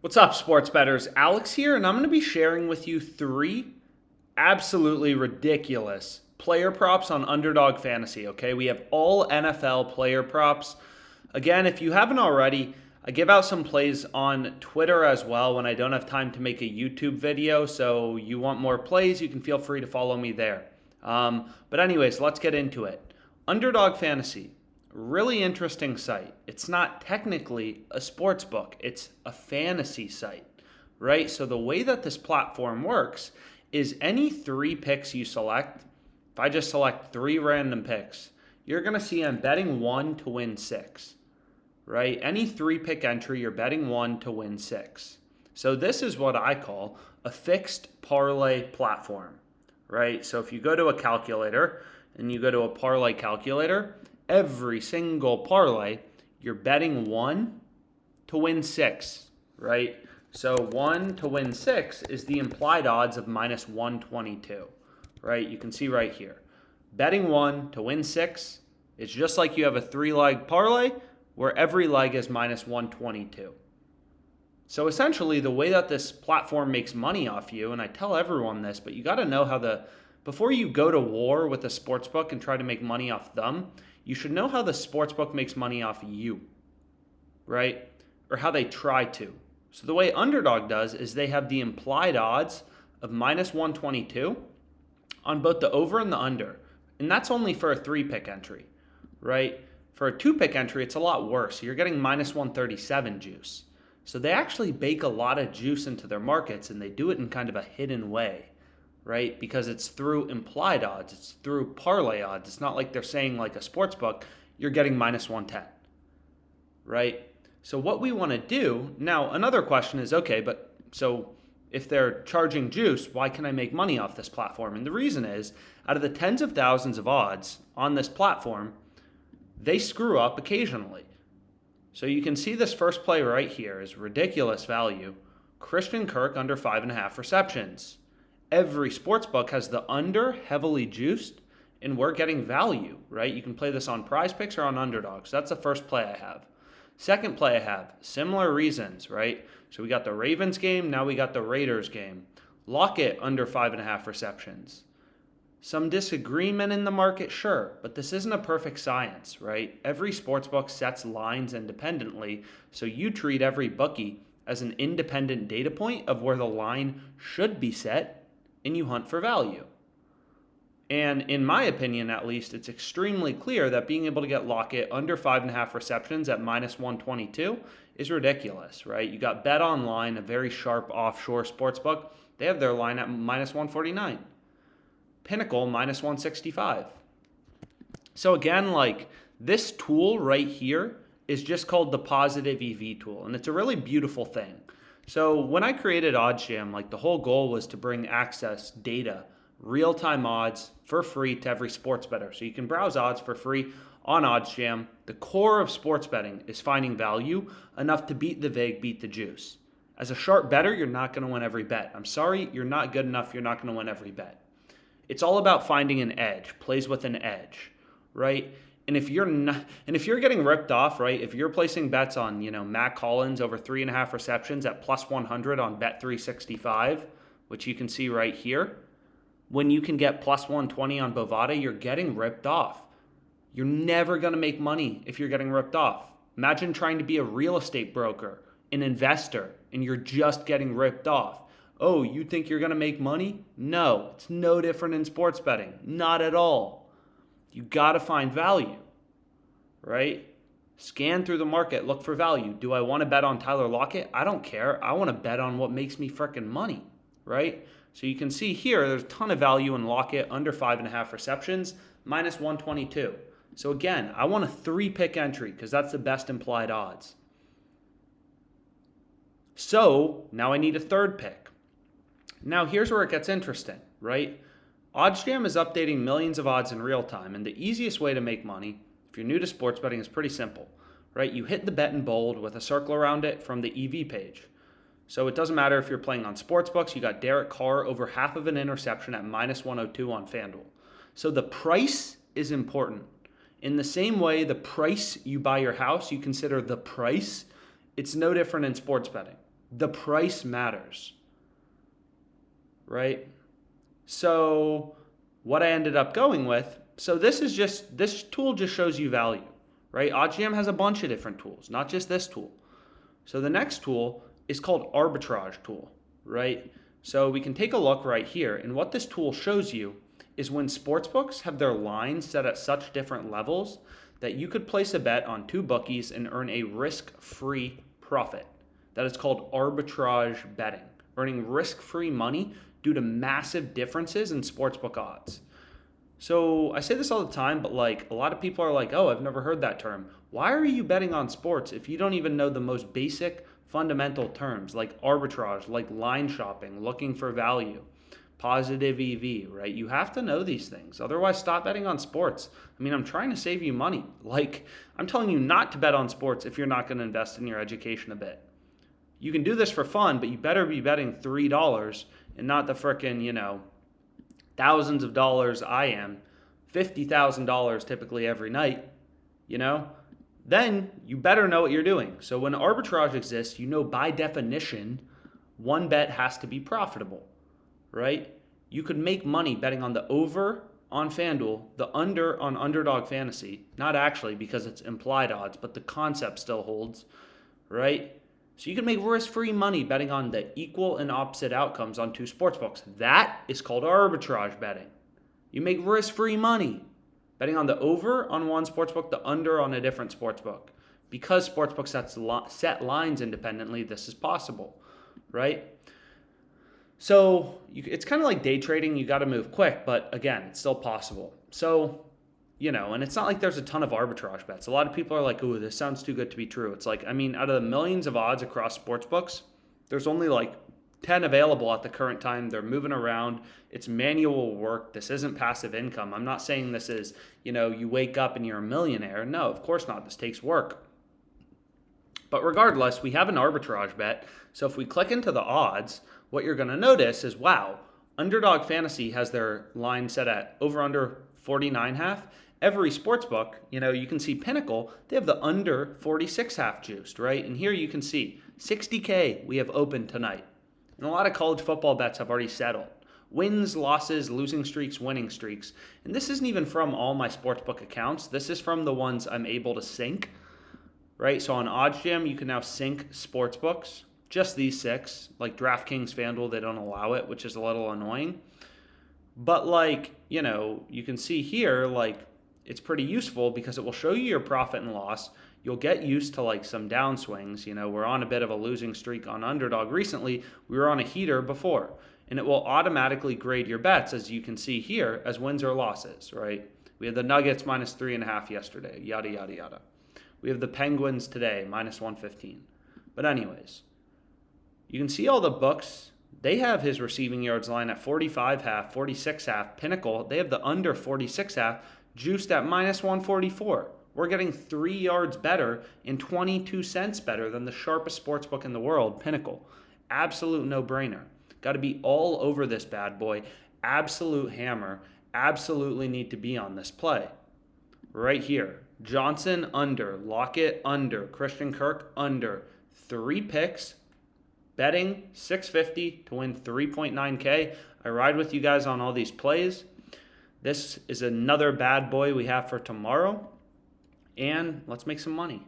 What's up, sports bettors? Alex here, and I'm going to be sharing with you three absolutely ridiculous player props on Underdog Fantasy. Okay, we have all NFL player props. Again, if you haven't already, I give out some plays on Twitter as well when I don't have time to make a YouTube video. So you want more plays, you can feel free to follow me there. But anyways, let's get into it. Underdog Fantasy. Really interesting site. It's not technically a sports book, it's a fantasy site, right? So the way that this platform works is any three picks you select, if I just select three random picks, you're going to see I'm betting one to win six, right? Any three pick entry, you're betting one to win six. So this is what I call a fixed parlay platform, right? So if you go to a calculator and you go to a parlay calculator, every single parlay, you're betting one to win six, right? So one to win six is the implied odds of minus 122, right? You can see right here. Betting one to win six is just like you have a three-leg parlay where every leg is minus 122. So essentially, the way that this platform makes money off you, and I tell everyone this, but you got to know how before you go to war with a sportsbook and try to make money off them, you should know how the sportsbook makes money off you, right? Or how they try to. So the way Underdog does is they have the implied odds of minus 122 on both the over and the under. And that's only for a three-pick entry, right? For a two-pick entry, it's a lot worse. You're getting minus 137 juice. So they actually bake a lot of juice into their markets, and they do it in kind of a hidden way, right? Because it's through implied odds. It's through parlay odds. It's not like they're saying like a sports book, you're getting minus 110, right? So what we want to do, now another question is, okay, but so if they're charging juice, why can I make money off this platform? And the reason is, out of the tens of thousands of odds on this platform, they screw up occasionally. So you can see this first play right here is ridiculous value. Christian Kirk under 5.5 receptions. Every sportsbook has the under heavily juiced, and we're getting value, right? You can play this on Prize Picks or on Underdog. So that's the first play I have. Second play I have, similar reasons, right? So we got the Ravens game, now we got the Raiders game. Lockett under 5.5 receptions. Some disagreement in the market, sure, but this isn't a perfect science, right? Every sportsbook sets lines independently, so you treat every bookie as an independent data point of where the line should be set, and you hunt for value. And in my opinion, at least, it's extremely clear that being able to get Lockett under 5.5 receptions at minus 122 is ridiculous, right? You got Bet Online, a very sharp offshore sportsbook. They have their line at minus 149. Pinnacle, minus 165. So again, like this tool right here is just called the positive EV tool, and it's a really beautiful thing. So when I created OddsJam, like the whole goal was to bring access, data, real-time odds for free to every sports bettor. So you can browse odds for free on OddsJam. The core of sports betting is finding value enough to beat the vig, beat the juice. As a sharp bettor, you're not going to win every bet. I'm sorry, you're not good enough. You're not going to win every bet. It's all about finding an edge, plays with an edge, right? And if you're getting ripped off, right? If you're placing bets on, Matt Collins over 3.5 receptions at plus 100 on Bet365, which you can see right here, when you can get plus 120 on Bovada, you're getting ripped off. You're never going to make money if you're getting ripped off. Imagine trying to be a real estate broker, an investor, and you're just getting ripped off. Oh, you think you're going to make money? No, it's no different in sports betting. Not at all. You got to find value, right? Scan through the market, look for value. Do I want to bet on Tyler Lockett? I don't care. I want to bet on what makes me freaking money, right? So you can see here, there's a ton of value in Lockett under 5.5 receptions, minus 122. So again, I want a three-pick entry because that's the best implied odds. So now I need a third pick. Now here's where it gets interesting, right? OddsJam is updating millions of odds in real time, and the easiest way to make money, if you're new to sports betting, is pretty simple, right? You hit the bet in bold with a circle around it from the EV page. So it doesn't matter if you're playing on sportsbooks, you got Derek Carr over half of an interception at minus 102 on FanDuel. So the price is important. In the same way the price you buy your house, you consider the price, it's no different in sports betting, The price matters, right? So what I ended up going with, so this tool just shows you value, right? OddsJam has a bunch of different tools, not just this tool. So the next tool is called Arbitrage tool, right? So we can take a look right here, and what this tool shows you is when sportsbooks have their lines set at such different levels that you could place a bet on two bookies and earn a risk-free profit. That is called arbitrage betting, earning risk-free money due to massive differences in sportsbook odds. So I say this all the time, but like a lot of people are like, oh, I've never heard that term. Why are you betting on sports if you don't even know the most basic fundamental terms like arbitrage, like line shopping, looking for value, positive EV, right? You have to know these things. Otherwise, stop betting on sports. I mean, I'm trying to save you money. Like, I'm telling you not to bet on sports if you're not going to invest in your education a bit. You can do this for fun, but you better be betting $3 and not the frickin', thousands of dollars I am, $50,000 typically every night, then you better know what you're doing. So when arbitrage exists, by definition, one bet has to be profitable, right? You could make money betting on the over on FanDuel, the under on Underdog Fantasy, not actually because it's implied odds, but the concept still holds, right? So you can make risk-free money betting on the equal and opposite outcomes on two sportsbooks. That is called arbitrage betting. You make risk-free money betting on the over on one sportsbook, the under on a different sportsbook. Because sportsbooks set lines independently, this is possible, right? So it's kind of like day trading. You got to move quick, but again, it's still possible. So, and it's not like there's a ton of arbitrage bets. A lot of people are like, ooh, this sounds too good to be true. It's like, out of the millions of odds across sportsbooks, there's only like 10 available at the current time. They're moving around. It's manual work. This isn't passive income. I'm not saying this is, you wake up and you're a millionaire. No, of course not. This takes work. But regardless, we have an arbitrage bet. So if we click into the odds, what you're going to notice is, wow, Underdog Fantasy has their line set at over under 49.5. Every sportsbook, you can see Pinnacle, they have the under 46.5 juiced, right? And here you can see 60K we have open tonight. And a lot of college football bets have already settled. Wins, losses, losing streaks, winning streaks. And this isn't even from all my sportsbook accounts. This is from the ones I'm able to sync, right? So on OddsJam, you can now sync sportsbooks. Just these 6, like DraftKings, FanDuel, they don't allow it, which is a little annoying. But you can see here, it's pretty useful because it will show you your profit and loss. You'll get used to some downswings. We're on a bit of a losing streak on Underdog recently. We were on a heater before. And it will automatically grade your bets, as you can see here, as wins or losses, right? We had the Nuggets minus 3.5 yesterday, yada, yada, yada. We have the Penguins today, minus 115. But anyways, you can see all the books. They have his receiving yards line at 45.5, 46.5. Pinnacle, they have the under 46.5, juiced at minus 144. We're getting 3 yards better and 22 cents better than the sharpest sportsbook in the world, Pinnacle. Absolute no-brainer. Got to be all over this bad boy. Absolute hammer. Absolutely need to be on this play. Right here. Johnson under. Lockett under. Christian Kirk under. 3 picks. Betting $650 to win 3.9K. I ride with you guys on all these plays. This is another bad boy we have for tomorrow. And let's make some money.